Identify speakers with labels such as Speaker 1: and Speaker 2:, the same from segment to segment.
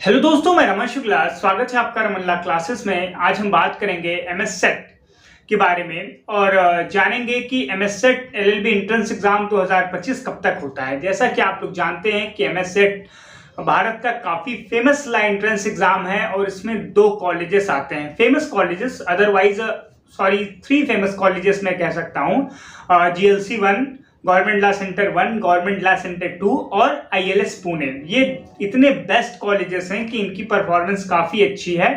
Speaker 1: Hello दोस्तों, मैं रमन शुक्ला। स्वागत है आपका रमन क्लासेस में। आज हम बात करेंगे एमएस सेट के बारे में और जानेंगे कि MS set LLB entrance exam 2025 कब तक होता है। जैसा कि आप लोग जानते हैं कि एमएस सेट भारत का काफी फेमस एंट्रेंस एग्जाम है और इसमें दो कॉलेजेस आते हैं, famous colleges, otherwise three famous colleges मैं कह सकता हूँ। GLC 1, government law centre 1, government law centre 2 और आईएलएस पुणे। ये इतने बेस्ट कॉलेजेस हैं कि इनकी परफॉर्मेंस काफ़ी अच्छी है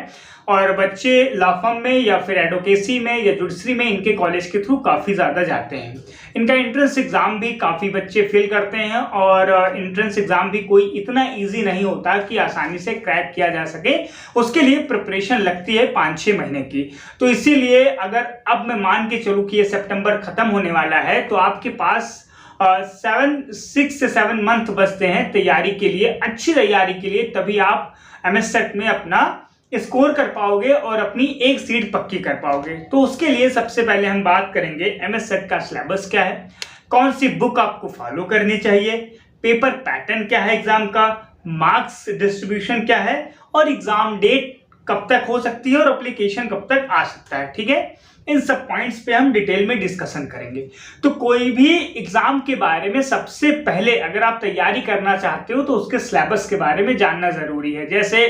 Speaker 1: और बच्चे लॉ फर्म में या फिर एडवोकेसी में या जुडिशरी में इनके कॉलेज के थ्रू काफ़ी ज़्यादा जाते हैं। इनका एंट्रेंस एग्ज़ाम भी काफ़ी बच्चे फेल करते हैं और एंट्रेंस एग्ज़ाम भी कोई इतना इजी नहीं होता कि आसानी से क्रैक किया जा सके। उसके लिए प्रिपरेशन लगती है 5-6 महीने की। तो इसीलिए अगर अब मैं मान के चलूँ कि ये सितंबर ख़त्म होने वाला है तो आपके पास 6 से 7 मंथ बचते हैं तैयारी के लिए, अच्छी तैयारी के लिए। तभी आप एमएस सेट में अपना स्कोर कर पाओगे और अपनी एक सीट पक्की कर पाओगे। तो उसके लिए सबसे पहले हम बात करेंगे एमएस सेट का सिलेबस क्या है, कौन सी बुक आपको फॉलो करनी चाहिए, पेपर पैटर्न क्या है एग्जाम का, मार्क्स डिस्ट्रीब्यूशन क्या है और एग्जाम डेट कब तक हो सकती है और एप्लीकेशन कब तक आ सकता है। ठीक है, इन सब पॉइंट्स पे हम डिटेल में डिस्कशन करेंगे। तो कोई भी एग्जाम के बारे में सबसे पहले अगर आप तैयारी करना चाहते हो तो उसके सिलेबस के बारे में जानना जरूरी है। जैसे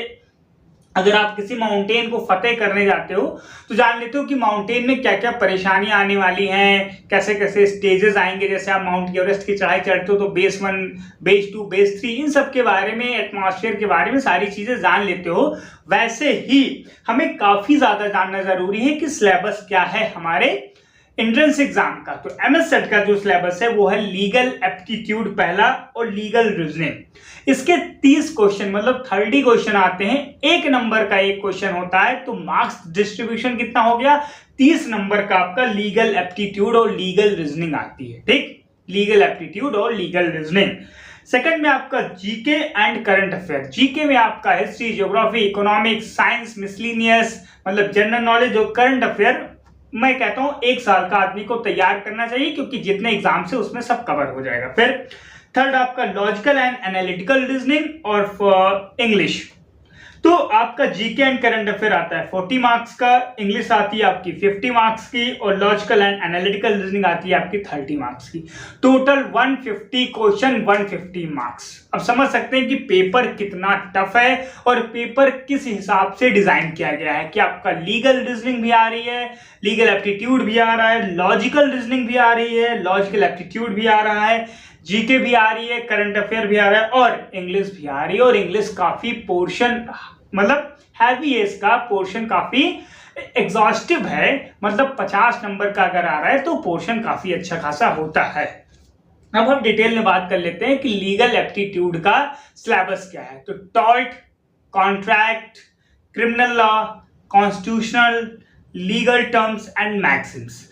Speaker 1: अगर आप किसी माउंटेन को फतेह करने जाते हो तो जान लेते हो कि माउंटेन में क्या क्या परेशानियां आने वाली हैं, कैसे कैसे स्टेजेस आएंगे। जैसे आप माउंट एवरेस्ट की चढ़ाई चढ़ते हो तो बेस 1, बेस 2, बेस 3, इन सब के बारे में, एटमॉस्फेयर के बारे में सारी चीजें जान लेते हो। वैसे ही हमें काफी ज्यादा जानना जरूरी है कि सिलेबस क्या है हमारे एंट्रेंस एग्जाम का। तो एमएस सेट का जो सिलेबस है वो है लीगल एप्टीट्यूड पहला और लीगल रीजनिंग। इसके 30 क्वेश्चन मतलब 30 क्वेश्चन आते हैं, 1 नंबर का एक क्वेश्चन होता है। तो मार्क्स डिस्ट्रीब्यूशन कितना हो गया, 30 नंबर का आपका लीगल एप्टीट्यूड और लीगल रीजनिंग आती है। ठीक, लीगल एप्टीट्यूड और लीगल रीजनिंग। सेकंड में आपका GK and current affair. GK में आपका history, geography, economics, science, miscellaneous मतलब जनरल नॉलेज और करंट अफेयर। मैं कहता हूं 1 साल का आदमी को तैयार करना चाहिए क्योंकि जितने एग्जाम से उसमें सब कवर हो जाएगा। फिर थर्ड आपका लॉजिकल एंड एनालिटिकल रीजनिंग और इंग्लिश। तो आपका जीके एंड करंट अफेयर आता है 40 मार्क्स का, इंग्लिश आती है आपकी 50 मार्क्स की और लॉजिकल एंड एनालिटिकल रीजनिंग आती है आपकी 30 मार्क्स की। Total 150 question, 150 marks. अब समझ सकते हैं कि पेपर कितना टफ है और पेपर किस हिसाब से डिजाइन किया गया है कि आपका लीगल रीजनिंग भी आ रही है, लीगल एप्टीट्यूड भी आ रहा है, लॉजिकल रीजनिंग भी आ रही है, लॉजिकल एप्टीट्यूड भी आ रहा है, जीके भी आ रही है, करंट अफेयर भी आ रहा है और इंग्लिश भी आ रही है। और इंग्लिश काफी पोर्शन मतलब हैवी है, इसका पोर्शन काफी एग्जॉस्टिव है। मतलब 50 नंबर का अगर आ रहा है तो पोर्शन काफी अच्छा खासा होता है। अब हम डिटेल में बात कर लेते हैं कि लीगल एप्टीट्यूड का सिलेबस क्या है। तो tort, contract, criminal law, constitutional, legal terms and Maxim's.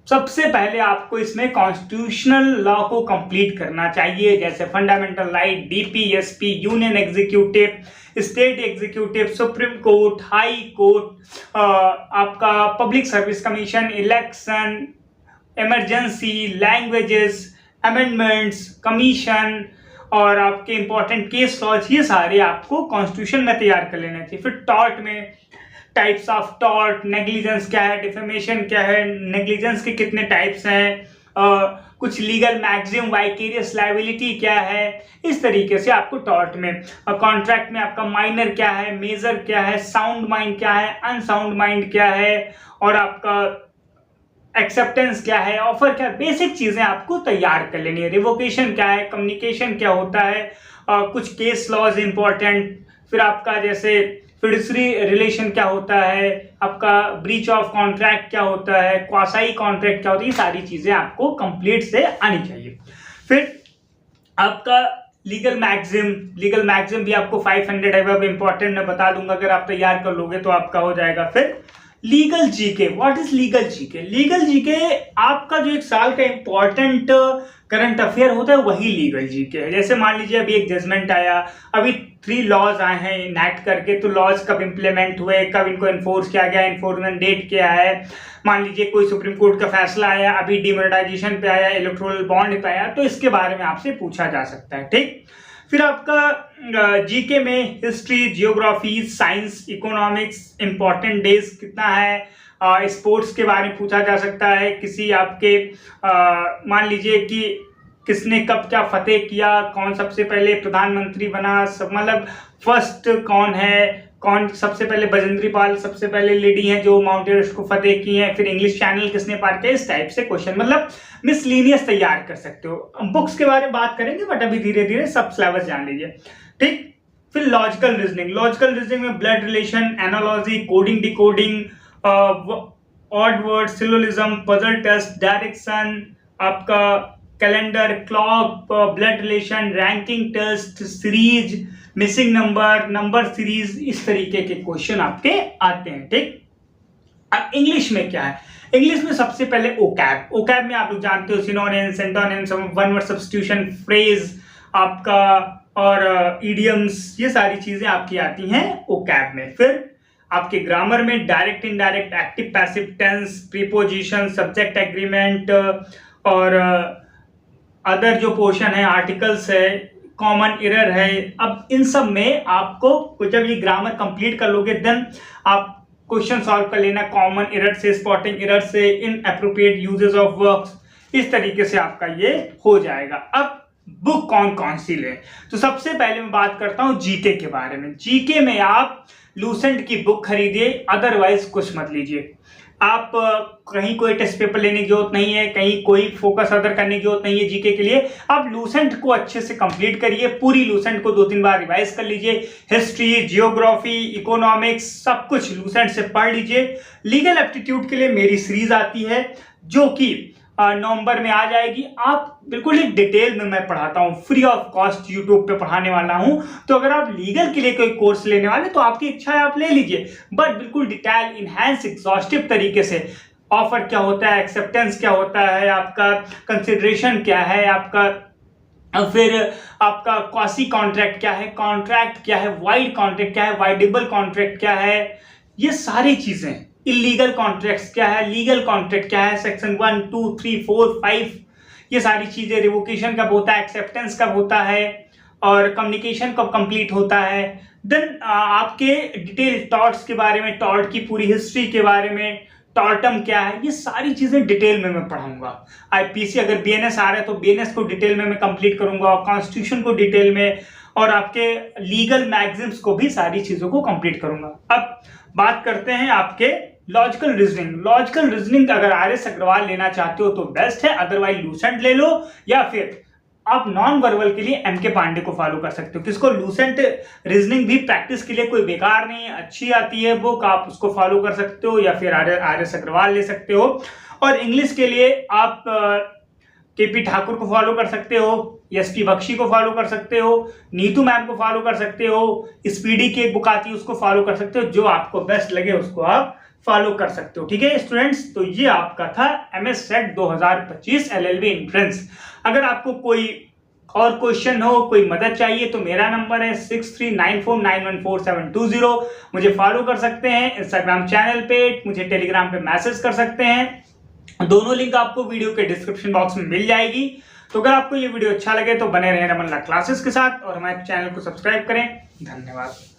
Speaker 1: सबसे पहले आपको इसमें कॉन्स्टिट्यूशनल लॉ को कंप्लीट करना चाहिए, जैसे fundamental right, DPSP, union executive, state executive, supreme court, high court, आपका public service commission, election, emergency, languages, amendments, commission और आपके इंपॉर्टेंट केस लॉज, ये सारे आपको कॉन्स्टिट्यूशन में तैयार कर लेना चाहिए। फिर टॉर्ट में टाइप्स ऑफ टॉर्ट, नेग्लिजेंस क्या है, डिफेमेशन क्या है, नेग्लिजेंस के कितने टाइप्स हैं, कुछ लीगल मैक्सिमम, वाइकेरियस लायबिलिटी क्या है, इस तरीके से आपको टॉर्ट में। कॉन्ट्रैक्ट में आपका माइनर क्या है, मेजर क्या है, साउंड माइंड क्या है, अनसाउंड माइंड क्या है और आपका एक्सेप्टेंस क्या है, ऑफर क्या है, बेसिक चीजें आपको तैयार कर लेनी है। रिवोकेशन क्या है, कम्युनिकेशन क्या होता है, कुछ केस लॉज इंपॉर्टेंट। फिर आपका जैसे फिडुसरी रिलेशन क्या होता है, आपका ब्रीच ऑफ कॉन्ट्रैक्ट क्या होता है, क्वासाई कॉन्ट्रैक्ट क्या होता है, ये सारी चीजें आपको कंप्लीट से आनी चाहिए। फिर आपका लीगल मैक्सिम भी आपको 500 अबव इंपॉर्टेंट मैं बता दूंगा, अगर आप तैयार कर लोगे तो आपका हो जाएगा। फिर legal GK, what is legal GK? Legal GK आपका जो 1 साल का इंपॉर्टेंट करंट अफेयर होता है वही लीगल जीके है। जैसे मान लीजिए अभी एक जजमेंट आया, अभी 3 लॉज आए हैं इनैक्ट करके, तो लॉज कब इंप्लीमेंट हुए, कब इनको एनफोर्स किया गया, एनफोर्समेंट डेट क्या है। मान लीजिए कोई सुप्रीम कोर्ट का फैसला आया, अभी डिमोनेटाइजेशन पे आया, इलेक्टोरल बॉन्ड पे आया, तो इसके बारे में आपसे पूछा जा सकता है। ठीक, फिर आपका जीके में history, geography, science, economics, important days कितना है, स्पोर्ट्स के बारे में पूछा जा सकता है। किसी आपके मान लीजिए कि किसने कब क्या फतेह किया, कौन सबसे पहले प्रधानमंत्री बना, सब मतलब फर्स्ट कौन है, कौन सबसे पहले बजेंद्री पाल सबसे पहले लेडी हैं जो माउंट एवरेस्ट को फतेह की हैं, फिर इंग्लिश चैनल किसने पार किया, इस टाइप से क्वेश्चन मतलब मिसलीनियस तैयार कर सकते हो। बुक्स के बारे में बात करेंगे बट अभी धीरे धीरे सब सिलेबस जान लीजिए, ठीक। फिर लॉजिकल रीजनिंग, लॉजिकल रीजनिंग में blood relation, analogy, coding, decoding, odd word, syllogism, puzzle test, direction, आपका calendar, clock, blood relation, ranking test, series, missing number, number series, इस तरीके के क्वेश्चन आपके आते हैं, ठीक। अब इंग्लिश में क्या है, इंग्लिश में सबसे पहले ओकैब, ओकैब में आप लोग जानते हो synonyms, antonyms, one word substitution, phrase आपका और इडियम्स, ये सारी चीजें आपकी आती हैं ओकैब में। फिर आपके ग्रामर में direct, indirect, active, passive tense, preposition, subject agreement और अदर जो पोर्शन है, आर्टिकल्स है, कॉमन एरर है। अब इन सब में आपको जब ये ग्रामर कंप्लीट कर लोगे देन आप क्वेश्चन सॉल्व कर लेना, कॉमन एरर से, स्पॉटिंग एरर से, इनएप्रोप्रिएट यूजेस ऑफ वर्ब्स, इस तरीके से आपका ये हो जाएगा। अब बुक कौन कौन सी ले, तो सबसे पहले मैं बात करता हूं जीके के बारे में। जीके में आप लूसेंट की बुक खरीदिए, अदरवाइज कुछ मत लीजिए। आप कहीं कोई टेस्ट पेपर लेने की जरूरत नहीं है, कहीं कोई फोकस अदर करने की जरूरत नहीं है जीके के लिए। आप लूसेंट को अच्छे से कंप्लीट करिए, पूरी लूसेंट को 2-3 बार रिवाइज कर लीजिए, हिस्ट्री, जियोग्राफी, इकोनॉमिक्स सब कुछ लूसेंट से पढ़ लीजिए। लीगल एप्टीट्यूड के लिए मेरी सीरीज आती है जो कि नवंबर में आ जाएगी। आप बिल्कुल ही डिटेल में मैं पढ़ाता हूं, फ्री ऑफ कॉस्ट यूट्यूब पे पढ़ाने वाला हूं। तो अगर आप लीगल के लिए कोई कोर्स लेने वाले तो आपकी इच्छा है आप ले लीजिए, बट बिल्कुल डिटेल, इनहैंस, एग्जॉस्टिव तरीके से। ऑफर क्या होता है, एक्सेप्टेंस क्या होता है, आपका कंसिडरेशन क्या है, आपका फिर आपका क्वासी कॉन्ट्रैक्ट क्या है, कॉन्ट्रैक्ट क्या है, वाइड कॉन्ट्रैक्ट क्या है, वाइडेबल कॉन्ट्रैक्ट क्या है, ये सारी चीजें। इलीगल कॉन्ट्रैक्ट्स क्या है, लीगल कॉन्ट्रैक्ट क्या है, सेक्शन 1, 2, 3, 4, 5, ये सारी चीजें। रिवोकेशन कब होता है, एक्सेप्टेंस कब होता है और कम्युनिकेशन कब कंप्लीट होता है। देन आपके डिटेल टॉर्ट्स के बारे में, टॉर्ट की पूरी हिस्ट्री के बारे में, टॉर्टम क्या है, ये सारी चीजें डिटेल में मैं पढ़ाऊंगा। आईपीसी अगर बीएनएस आ रहा है तो बीएनएस को डिटेल में मैं कंप्लीट करूंगा, कॉन्स्टिट्यूशन को डिटेल में, और आपके लीगल मैगजीन्स को भी सारी चीजों को कंप्लीट करूंगा। अब बात करते हैं आपके लॉजिकल रीजनिंग। लॉजिकल रीजनिंग अगर आर.एस. अग्रवाल लेना चाहते हो तो बेस्ट है, अदरवाइज लूसेंट ले लो, या फिर आप नॉन वर्बल के लिए एम.के. पांडे को फॉलो कर सकते हो। किसको, लूसेंट रीजनिंग भी प्रैक्टिस के लिए कोई बेकार नहीं है, अच्छी आती है बुक, आप उसको फॉलो कर सकते हो, या फिर आर.एस. अग्रवाल ले सकते हो। और इंग्लिश के लिए आप के.पी. ठाकुर को फॉलो कर सकते हो, एस.पी. बख्शी को फॉलो कर सकते हो, नीतू मैम को फॉलो कर सकते हो, स्पीडी की एक बुक आती है उसको फॉलो कर सकते हो, जो आपको बेस्ट लगे उसको आप फॉलो कर सकते हो। ठीक है स्टूडेंट्स, तो ये आपका था एमएस सेट 2025 एलएलबी एंट्रेंस। अगर आपको कोई और क्वेश्चन हो, कोई मदद चाहिए तो मेरा नंबर है 6394914720। मुझे फॉलो कर सकते हैं इंस्टाग्राम चैनल पे, मुझे टेलीग्राम पे मैसेज कर सकते हैं। दोनों लिंक आपको वीडियो के डिस्क्रिप्शन बॉक्स में मिल जाएगी। तो अगर आपको ये वीडियो अच्छा लगे तो बने रहें रमन ला क्लासेस के साथ और हमारे चैनल को सब्सक्राइब करें। धन्यवाद।